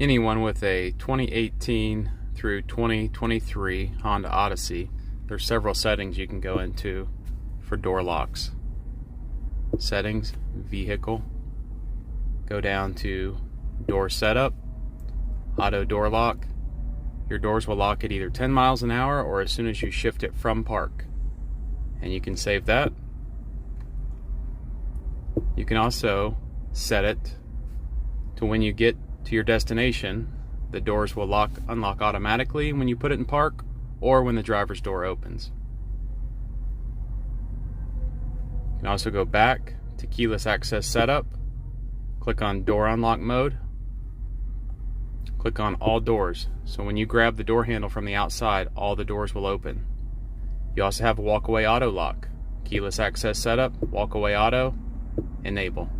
anyone with a 2018 through 2023 Honda Odyssey, there's several settings you can go into for door locks. Settings, vehicle, go down to door setup, auto door lock. Your doors will lock at either 10 miles an hour or as soon as you shift it from park. And you can save that. You can also set it to when you get to your destination, the doors will unlock automatically when you put it in park or when the driver's door opens. You can also go back to keyless access setup, click on door unlock mode, click on all doors. So when you grab the door handle from the outside, all the doors will open. You also have a walk away auto lock, keyless access setup, walk away auto, enable.